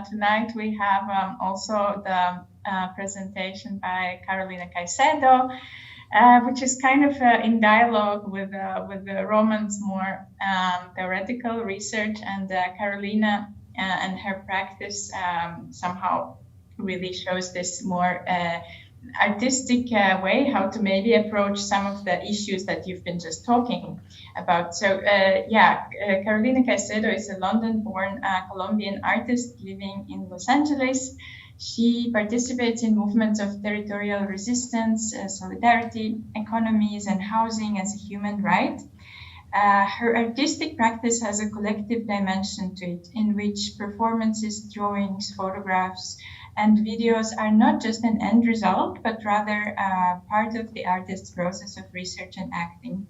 tonight we have also the presentation by Carolina Caycedo, which is kind of in dialogue with Roman's more theoretical research, and Carolina and her practice somehow really shows this more artistic way how to maybe approach some of the issues that you've been just talking about. So Carolina Caycedo is a London-born Colombian artist living in Los Angeles. She participates in movements of territorial resistance, solidarity, economies, and housing as a human right. Her artistic practice has a collective dimension to it, in which performances, drawings, photographs, and videos are not just an end result, but rather part of the artist's process of research and acting.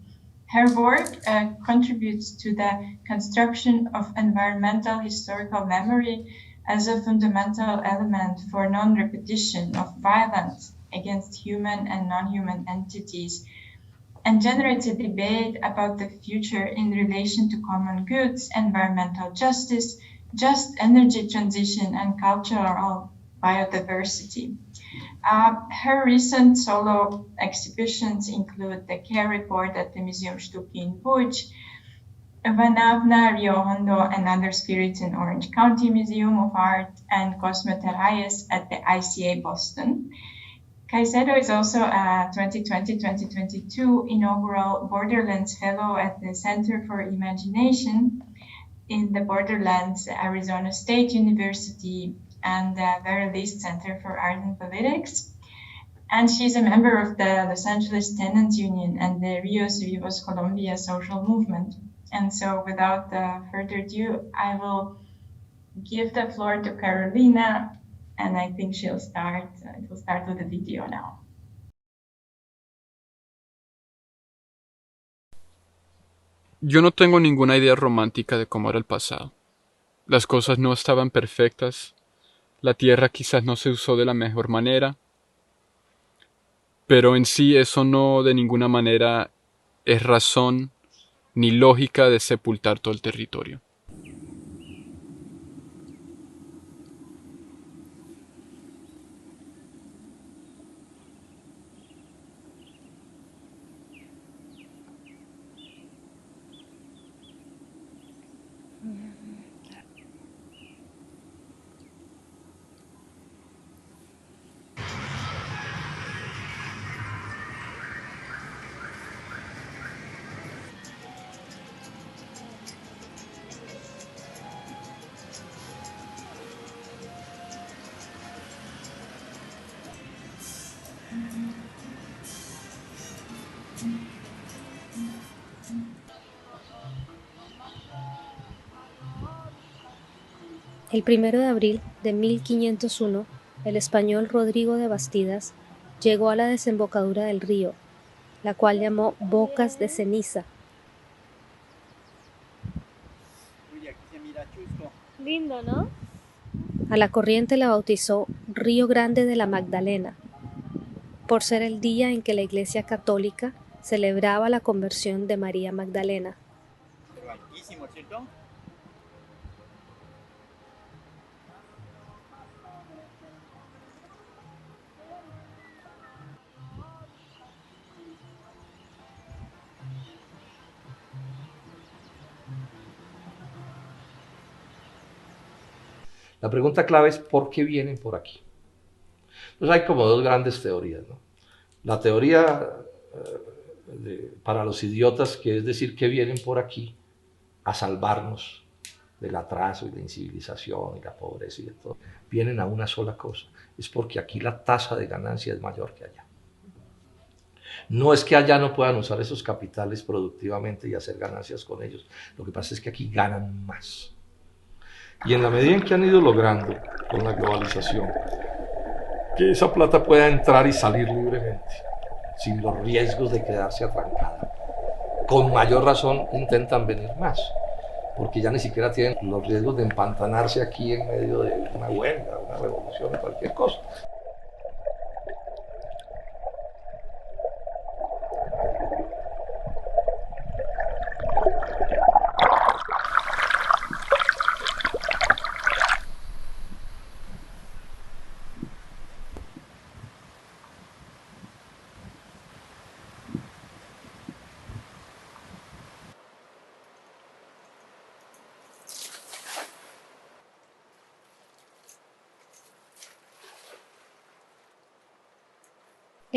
Her work contributes to the construction of environmental historical memory as a fundamental element for non-repetition of violence against human and non-human entities, and generates a debate about the future in relation to common goods, environmental justice, just energy transition, and cultural biodiversity. Her recent solo exhibitions include the Care Report at the Museum Stucki in Łódź, Vanavna, Rio Hondo, and Other Spirits in Orange County Museum of Art, and Cosmoterrayes at the ICA Boston. Caycedo is also a 2020-2022 inaugural Borderlands Fellow at the Center for Imagination in the Borderlands, Arizona State University, and the Vera List Center for Art and Politics. And she's a member of the Los Angeles Tenants Union and the Rios Vivos Colombia social movement. And so without further ado, I will give the floor to Carolina, and I think she'll start with the video now. Yo no tengo ninguna idea romántica de cómo era el pasado. Las cosas no estaban perfectas. La tierra quizás no se usó de la mejor manera, pero en sí eso no de ninguna manera es razón ni lógica de sepultar todo el territorio. El 1 de abril de 1501, el español Rodrigo de Bastidas llegó a la desembocadura del río, la cual llamó Bocas de Ceniza. Lindo, ¿no? A la corriente la bautizó Río Grande de la Magdalena, por ser el día en que la Iglesia Católica celebraba la conversión de María Magdalena. La pregunta clave es ¿por qué vienen por aquí? Entonces hay como dos grandes teorías, ¿no? La teoría para los idiotas, que es decir que vienen por aquí a salvarnos del atraso y la incivilización y la pobreza y de todo. Vienen a una sola cosa, es porque aquí la tasa de ganancia es mayor que allá. No es que allá no puedan usar esos capitales productivamente y hacer ganancias con ellos, lo que pasa es que aquí ganan más. Y en la medida en que han ido logrando con la globalización que esa plata pueda entrar y salir libremente, sin los riesgos de quedarse atrancada, con mayor razón intentan venir más, porque ya ni siquiera tienen los riesgos de empantanarse aquí en medio de una huelga, una revolución o cualquier cosa.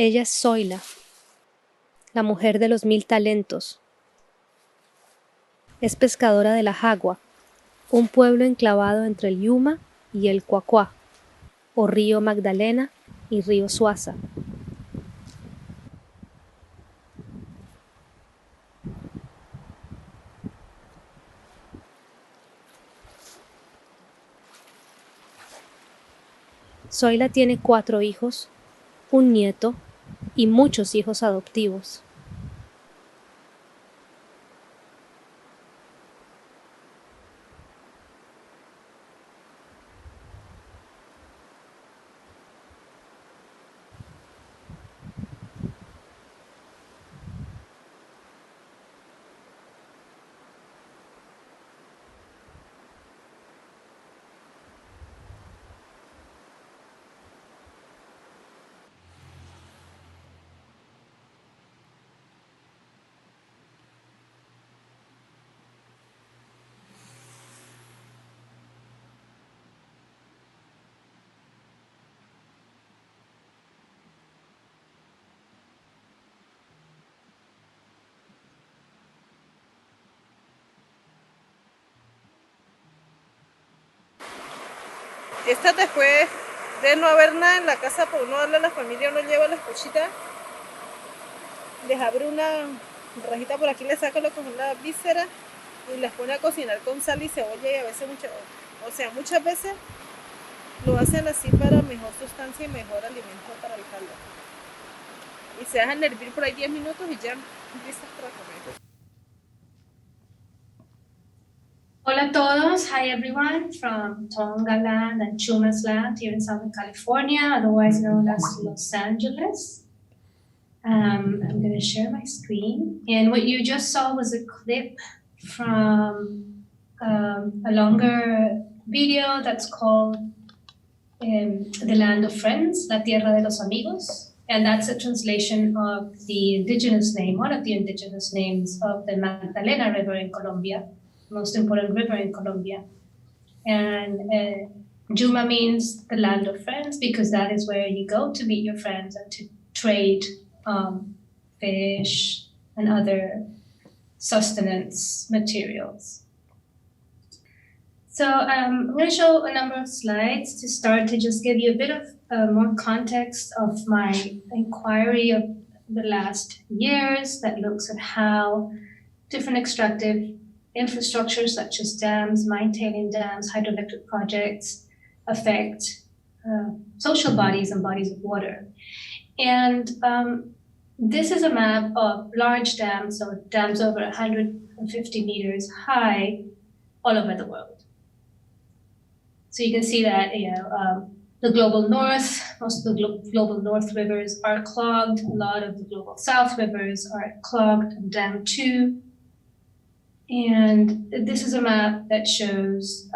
Ella es Zoila, la mujer de los 1000 talentos. Es pescadora de la Jagua, un pueblo enclavado entre el Yuma y el Cuacuá, o río Magdalena y río Suaza. Zoila tiene 4 hijos, un nieto y muchos hijos adoptivos. Esta después de no haber nada en la casa, por uno darle a la familia, uno lleva las cositas, les abre una rajita por aquí, le saca lo que son las vísceras y las pone a cocinar con sal y cebolla, y a veces muchas veces lo hacen así para mejor sustancia y mejor alimento para el caldo. Y se dejan hervir por ahí 10 minutos y ya listas para comer. Hola a todos, hi everyone from Tonga land and Chumash land here in Southern California, otherwise known as Los Angeles. I'm going to share my screen, and what you just saw was a clip from a longer video that's called The Land of Friends, La Tierra de los Amigos, and that's a translation of the indigenous name, one of the indigenous names of the Magdalena River in Colombia, most important river in Colombia. And Yuma means the land of friends because that is where you go to meet your friends and to trade fish and other sustenance materials. So I'm going to show a number of slides to start to just give you a bit of more context of my inquiry of the last years that looks at how different extractive infrastructures such as dams, mine-tailing dams, hydroelectric projects affect social bodies and bodies of water. And this is a map of large dams, so dams over 150 meters high all over the world. So you can see that the global north, most of the global north rivers are clogged. A lot of the global south rivers are clogged and dammed too. And this is a map that shows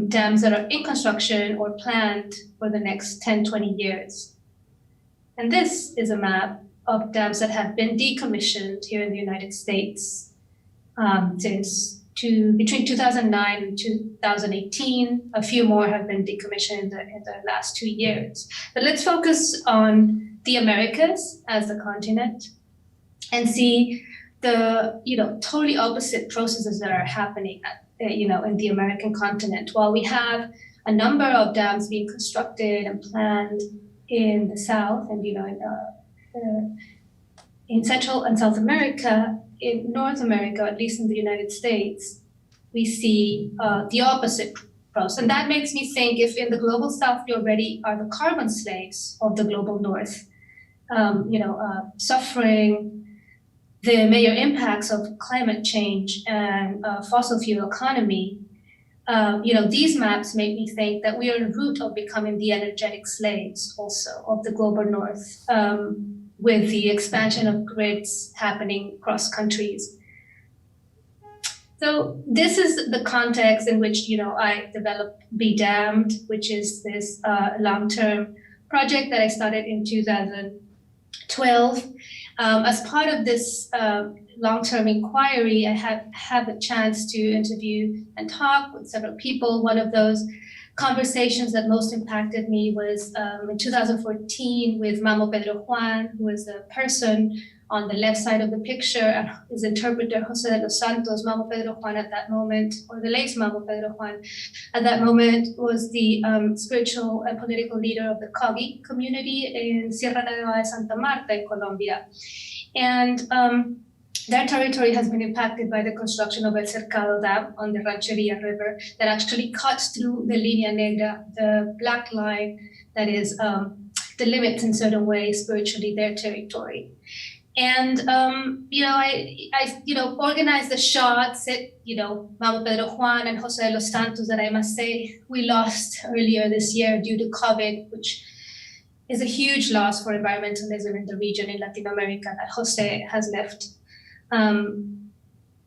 dams that are in construction or planned for the next 10, 20 years. And this is a map of dams that have been decommissioned here in the United States between 2009 and 2018. A few more have been decommissioned in the last 2 years. But let's focus on the Americas as the continent and see the totally opposite processes that are happening in the American continent. While we have a number of dams being constructed and planned in the South and in Central and South America, in North America, at least in the United States, we see the opposite process. And that makes me think, if in the global South we already are the carbon slaves of the global North, suffering the major impacts of climate change and fossil fuel economy, these maps make me think that we are en route of becoming the energetic slaves also of the global North, with the expansion of grids happening across countries. So this is the context in which I developed Be Damned, which is this long-term project that I started in 2012. As part of this long-term inquiry, I had the chance to interview and talk with several people. One of those conversations that most impacted me was in 2014 with Mamo Pedro Juan, who was the person on the left side of the picture, and his interpreter, Jose de los Santos. Mamo Pedro Juan at that moment, or the late Mamo Pedro Juan at that moment, was the spiritual and political leader of the Cogi community in Sierra Nevada de Santa Marta in Colombia. And their territory has been impacted by the construction of El Cercado Dam on the Rancheria River that actually cuts through the Línea Negra, the black line that is delimits in certain ways spiritually their territory. And I organized the shots at Mamo Pedro Juan and Jose de los Santos that I must say we lost earlier this year due to COVID, which is a huge loss for environmentalism in the region in Latin America that Jose has left.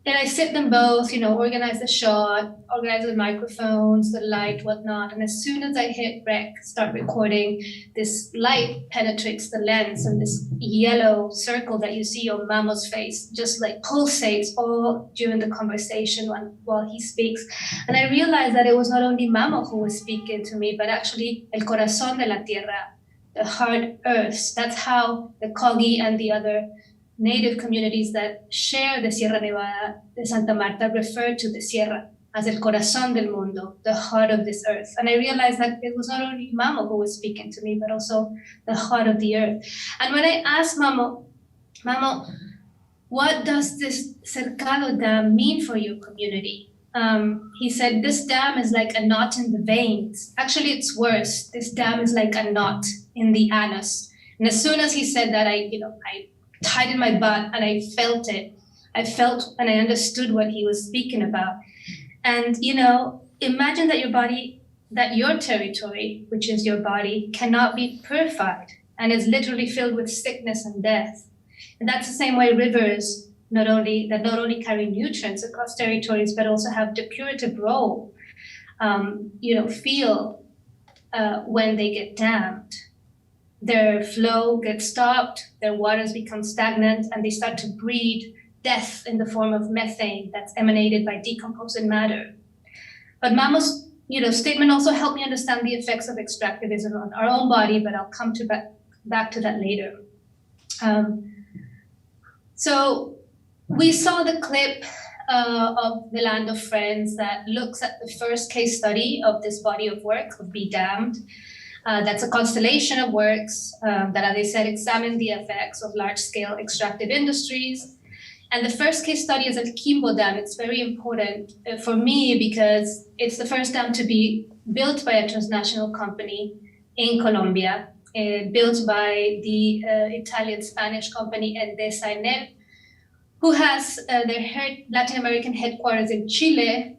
And I sit them both, organize the shot, organize the microphones, the light, whatnot. And as soon as I hit rec, start recording, this light penetrates the lens, and this yellow circle that you see on Mamo's face just like pulsates all during the conversation while he speaks. And I realized that it was not only Mamo who was speaking to me, but actually el corazón de la tierra, the hard earth. That's how the Cogi and the other native communities that share the Sierra Nevada de Santa Marta refer to the Sierra as el corazón del mundo, the heart of this earth. And I realized that it was not only Mamo who was speaking to me, but also the heart of the earth. And when I asked Mamo, what does this Cercado Dam mean for your community? He said, this dam is like a knot in the veins. Actually, it's worse. This dam is like a knot in the anus. And as soon as he said that, I tightened my butt and I felt it. I felt and I understood what he was speaking about. And, imagine that your territory, which is your body, cannot be purified and is literally filled with sickness and death. And that's the same way rivers not only carry nutrients across territories, but also have depurative role, feel when they get dammed. Their flow gets stopped, their waters become stagnant, and they start to breed death in the form of methane that's emanated by decomposing matter. But Mamo's statement also helped me understand the effects of extractivism on our own body, but I'll come back to that later. So we saw the clip of The Land of Friends that looks at the first case study of this body of work, of Be Damned. That's a constellation of works that, as I said, examine the effects of large-scale extractive industries. And the first case study is El Quimbo Dam. It's very important for me because it's the first dam to be built by a transnational company in Colombia, built by the Italian-Spanish company Endesa Enel, who has their Latin American headquarters in Chile,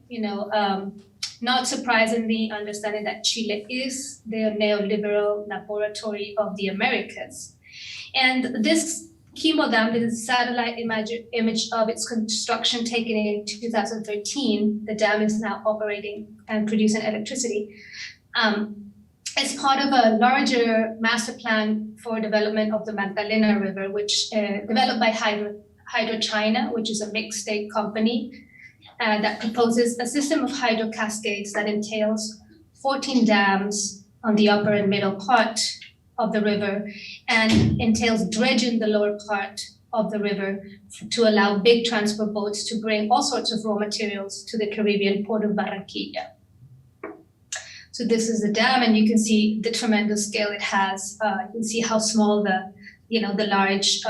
not surprisingly, understanding that Chile is the neoliberal laboratory of the Americas. And this Quimbo Dam is a satellite image of its construction taken in 2013. The dam is now operating and producing electricity. As part of a larger master plan for development of the Magdalena River, which developed by Hydro China, which is a mixed state company, that proposes a system of hydro cascades that entails 14 dams on the upper and middle part of the river and entails dredging the lower part of the river to allow big transport boats to bring all sorts of raw materials to the Caribbean port of Barranquilla. So this is the dam, and you can see the tremendous scale it has. You can see how small the large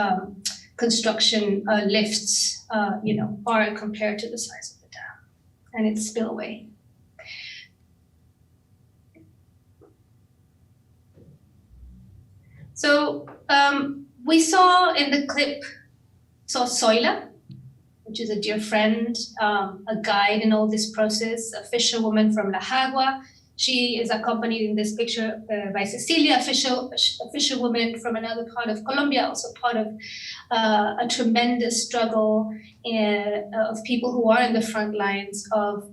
construction lifts, are compared to the size of the dam and its spillway. So we saw in the clip, Zoila, which is a dear friend, a guide in all this process, a fisherwoman from La Jagua. She is accompanied in this picture by Cecilia, a fisherwoman from another part of Colombia, also part of a tremendous struggle of people who are in the front lines of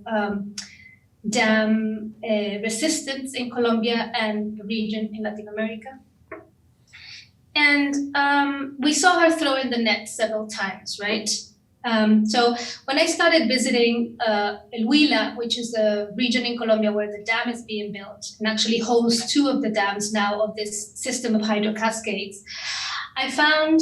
dam resistance in Colombia and the region in Latin America. And we saw her throw in the net several times, right? So when I started visiting El Huila, which is a region in Colombia where the dam is being built and actually hosts two of the dams now of this system of hydro cascades, I found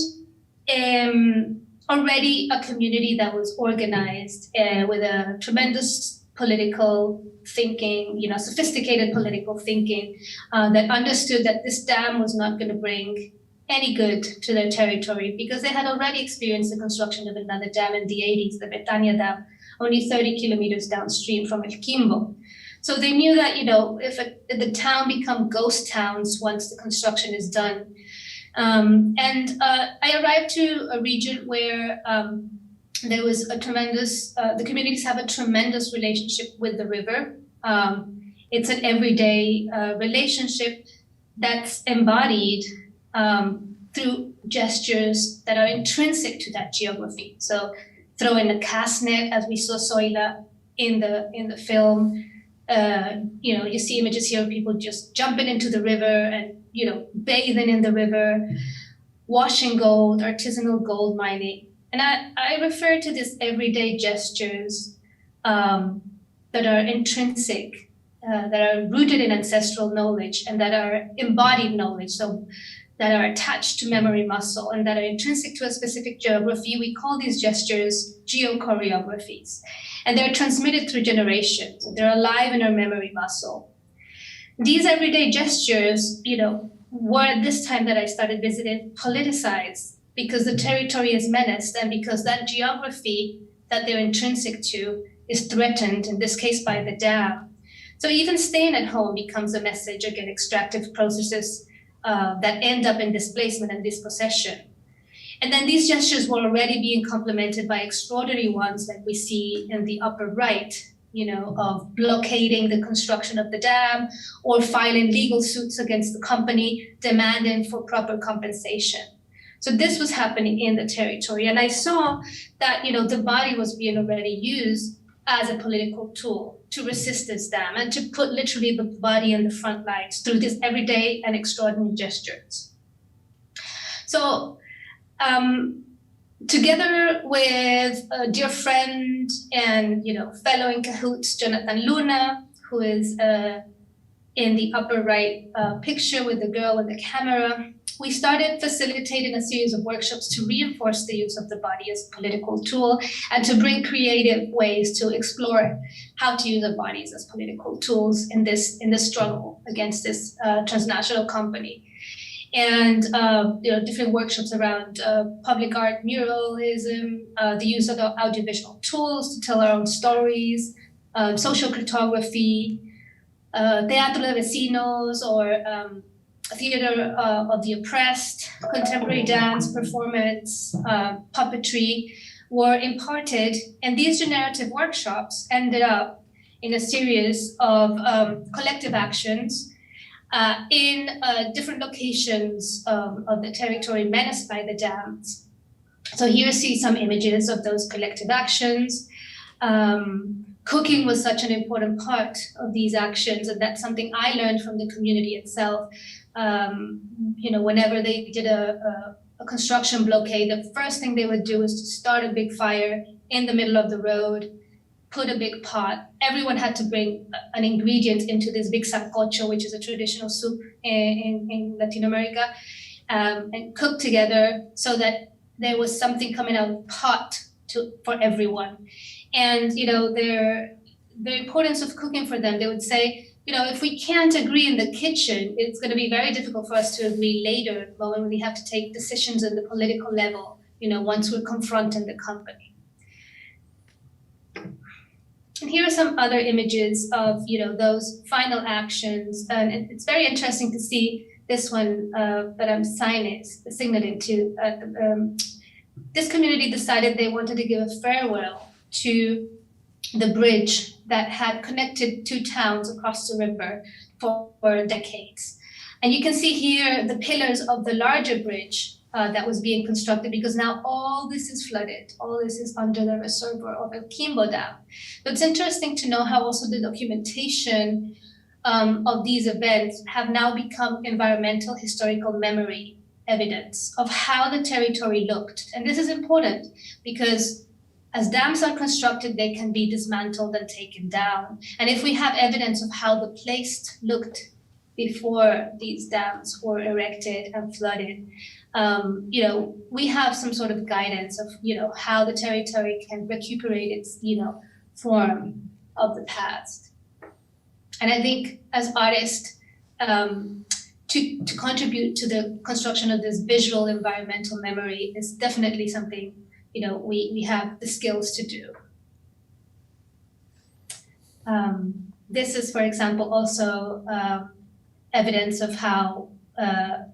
already a community that was organized with a tremendous political thinking, sophisticated political thinking that understood that this dam was not going to bring any good to their territory because they had already experienced the construction of another dam in the 80s, the Betania Dam, only 30 kilometers downstream from El Quimbo. So they knew that, if the town become ghost towns once the construction is done. I arrived to a region where there was a tremendous, the communities have a tremendous relationship with the river. It's an everyday relationship that's embodied through gestures that are intrinsic to that geography. So throw in a cast net, as we saw Zoila in the film. You see images here of people just jumping into the river and bathing in the river, washing gold, artisanal gold mining. And I refer to these everyday gestures that are intrinsic, that are rooted in ancestral knowledge and that are embodied knowledge. So that are attached to memory muscle and that are intrinsic to a specific geography. We call these gestures geochoreographies. And they're transmitted through generations. They're alive in our memory muscle. These everyday gestures, were at this time that I started visiting politicized because the territory is menaced and because that geography that they're intrinsic to is threatened, in this case by the dam. So even staying at home becomes a message against extractive processes that end up in displacement and dispossession. And then these gestures were already being complemented by extraordinary ones like we see in the upper right, of blockading the construction of the dam or filing legal suits against the company demanding for proper compensation. So this was happening in the territory. And I saw that, the body was being already used as a political tool to resist this dam and to put literally the body in the front lines through these everyday and extraordinary gestures. So together with a dear friend and fellow in cahoots, Jonathan Luna, who is in the upper right picture with the girl with the camera, we started facilitating a series of workshops to reinforce the use of the body as a political tool and to bring creative ways to explore how to use our bodies as political tools in this struggle against this transnational company. And different workshops around public art, muralism, the use of audiovisual tools to tell our own stories, social cartography, teatro de vecinos, or theater of the oppressed, contemporary dance, performance, puppetry were imparted. And these generative workshops ended up in a series of collective actions in different locations of the territory menaced by the dams. So here you see some images of those collective actions. Cooking was such an important part of these actions, and that's something I learned from the community itself. Whenever they did a construction blockade, the first thing they would do is to start a big fire in the middle of the road, put a big pot. Everyone had to bring an ingredient into this big sancocho, which is a traditional soup in Latin America, and cook together so that there was something coming out of the pot for everyone. And the importance of cooking for them, they would say, if we can't agree in the kitchen, it's going to be very difficult for us to agree later when we have to take decisions at the political level, once we're confronting the company. And here are some other images of, those final actions. And it's very interesting to see this one that I'm signaling to. This community decided they wanted to give a farewell to the bridge that had connected two towns across the river for decades. And you can see here the pillars of the larger bridge that was being constructed, because now all this is flooded. All this is under the reservoir of El Quimbo Dam. But it's interesting to know how also the documentation of these events have now become environmental historical memory evidence of how the territory looked. And this is important because as dams are constructed, they can be dismantled and taken down. And if we have evidence of how the place looked before these dams were erected and flooded, we have some sort of guidance of, how the territory can recuperate its, form of the past. And I think as artists, to contribute to the construction of this visual environmental memory is definitely something, we have the skills to do. This is, for example, also evidence of how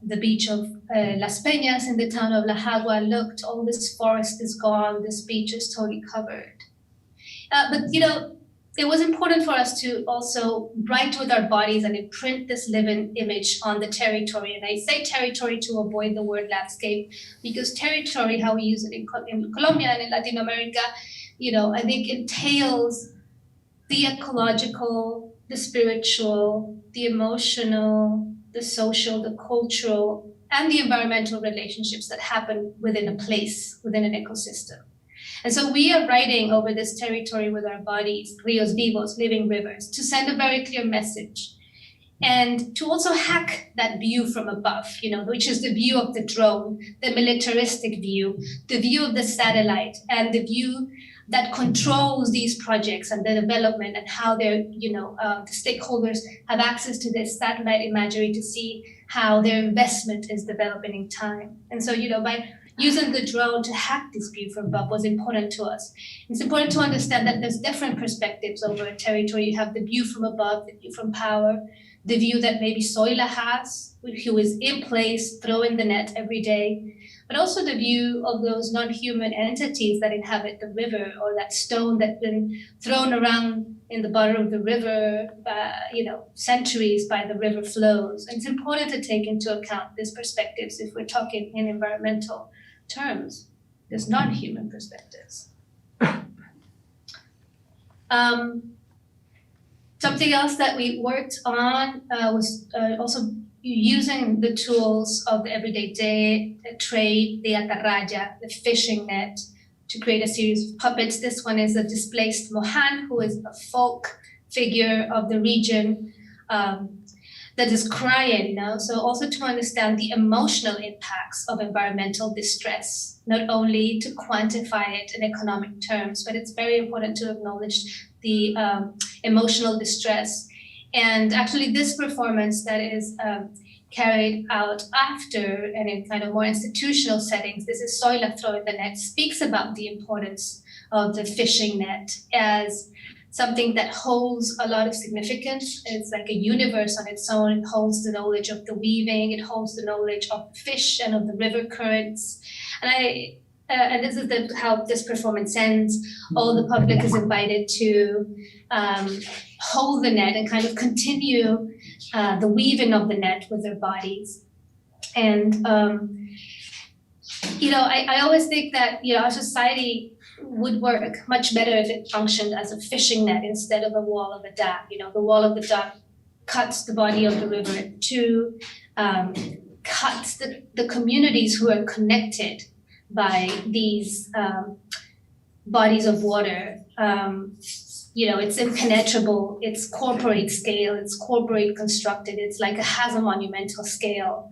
the beach of Las Peñas in the town of La Jagua looked. All this forest is gone, this beach is totally covered. But it was important for us to also write with our bodies and imprint this living image on the territory. And I say territory to avoid the word landscape, because territory, how we use it in Colombia and in Latin America, I think entails the ecological, the spiritual, the emotional, the social, the cultural, and the environmental relationships that happen within a place, within an ecosystem. And so we are writing over this territory with our bodies, rios vivos, living rivers, to send a very clear message. And to also hack that view from above, which is the view of the drone, the militaristic view, the view of the satellite, and the view that controls these projects and the development and how they're, the stakeholders have access to this satellite imagery to see how their investment is developing in time. And so, by using the drone to hack this view from above was important to us. It's important to understand that there's different perspectives over a territory. You have the view from above, the view from power, the view that maybe Zoila has, who is in place, throwing the net every day, but also the view of those non-human entities that inhabit the river, or that stone that's been thrown around in the bottom of the river, centuries by the river flows. And it's important to take into account these perspectives if we're talking in environmental terms, there's non-human perspectives. Something else that we worked on was also using the tools of the everyday trade, the atarraya, the fishing net, to create a series of puppets. This one is a displaced Mohan, who is a folk figure of the region that is crying, So also to understand the emotional impacts of environmental distress, not only to quantify it in economic terms, but it's very important to acknowledge the emotional distress. And actually this performance that is carried out after and in kind of more institutional settings, this is Zoila throwing the net, speaks about the importance of the fishing net as something that holds a lot of significance. It's like a universe on its own. It holds the knowledge of the weaving, it holds the knowledge of fish and of the river currents. And this is how this performance ends. All the public is invited to hold the net and kind of continue the weaving of the net with their bodies. And I always think that our society would work much better if it functioned as a fishing net instead of a wall of a dam. The wall of the dam cuts the body of the river in two, cuts the communities who are connected by these bodies of water. It's impenetrable, it's corporate scale, it's corporate constructed, it's like it has a monumental scale.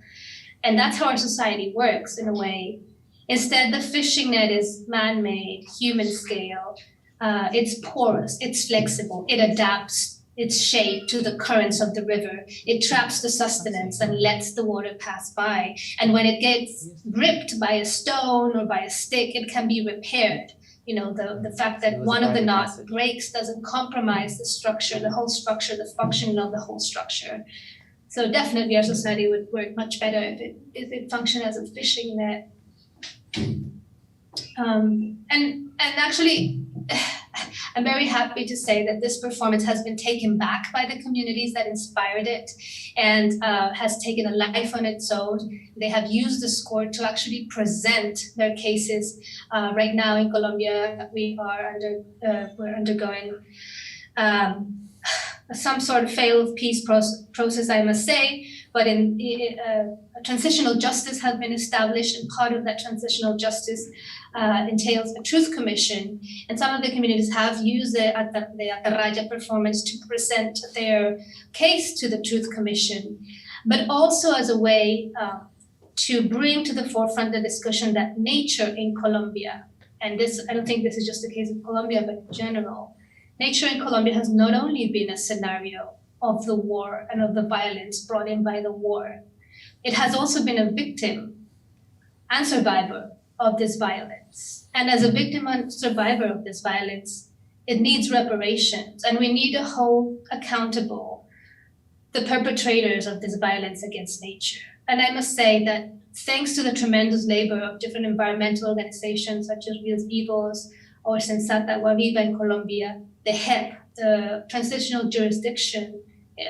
And that's how our society works in a way. Instead, the fishing net is man-made, human scale. It's porous, it's flexible, it adapts its shape to the currents of the river. It traps the sustenance and lets the water pass by. And when it gets gripped by a stone or by a stick, it can be repaired. The fact that one of the knots breaks doesn't compromise the structure, the whole structure, the functioning of the whole structure. So definitely our society would work much better if it functioned as a fishing net. And actually, I'm very happy to say that this performance has been taken back by the communities that inspired it and has taken a life on its own. They have used the score to actually present their cases. Right now in Colombia, we're undergoing some sort of failed peace process, I must say, but in transitional justice has been established, and part of that transitional justice entails a truth commission. And some of the communities have used the Atarraya performance to present their case to the truth commission, but also as a way to bring to the forefront the discussion that nature in Colombia, and this, I don't think this is just the case of Colombia, but in general, nature in Colombia has not only been a scenario of the war and of the violence brought in by the war, it has also been a victim and survivor of this violence. And as a victim and survivor of this violence, it needs reparations, and we need to hold accountable the perpetrators of this violence against nature. And I must say that thanks to the tremendous labor of different environmental organizations such as Real Vivos or Sensata Guaviva in Colombia, the HEP, the transitional jurisdiction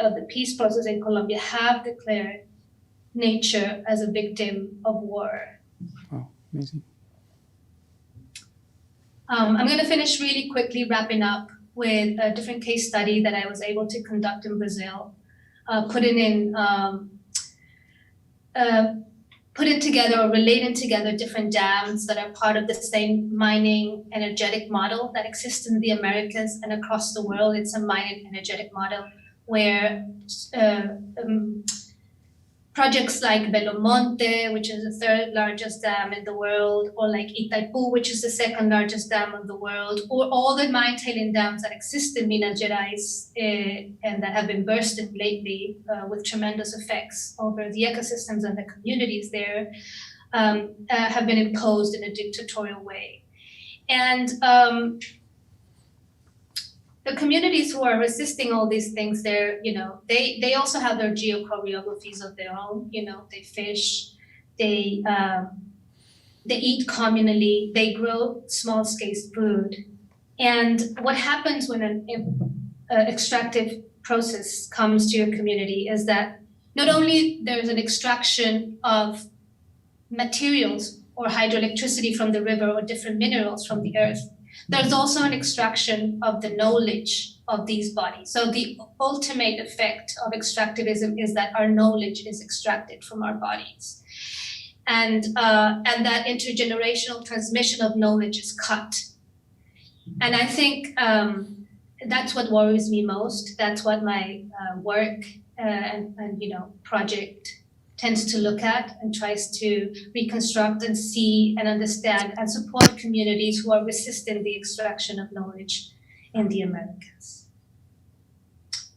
of the peace process in Colombia, have declared nature as a victim of war. Oh, amazing. I'm going to finish really quickly, wrapping up with a different case study that I was able to conduct in Brazil, putting together or relating together different dams that are part of the same mining energetic model that exists in the Americas and across the world. It's a mining energetic model where projects like Belo Monte, which is the third largest dam in the world, or like Itaipu, which is the second largest dam in the world, or all the mine tailing dams that exist in Minas Gerais and that have been bursting lately with tremendous effects over the ecosystems and the communities there, have been imposed in a dictatorial way. And the communities who are resisting all these things, they also have their geochoreographies of their own. They fish, they eat communally, they grow small-scale food. And what happens when an extractive process comes to your community is that not only there's an extraction of materials or hydroelectricity from the river or different minerals from the earth, there's also an extraction of the knowledge of these bodies. So the ultimate effect of extractivism is that our knowledge is extracted from our bodies. And that intergenerational transmission of knowledge is cut. And I think that's what worries me most. That's what my work and project tends to look at and tries to reconstruct and see and understand and support communities who are resisting the extraction of knowledge in the Americas.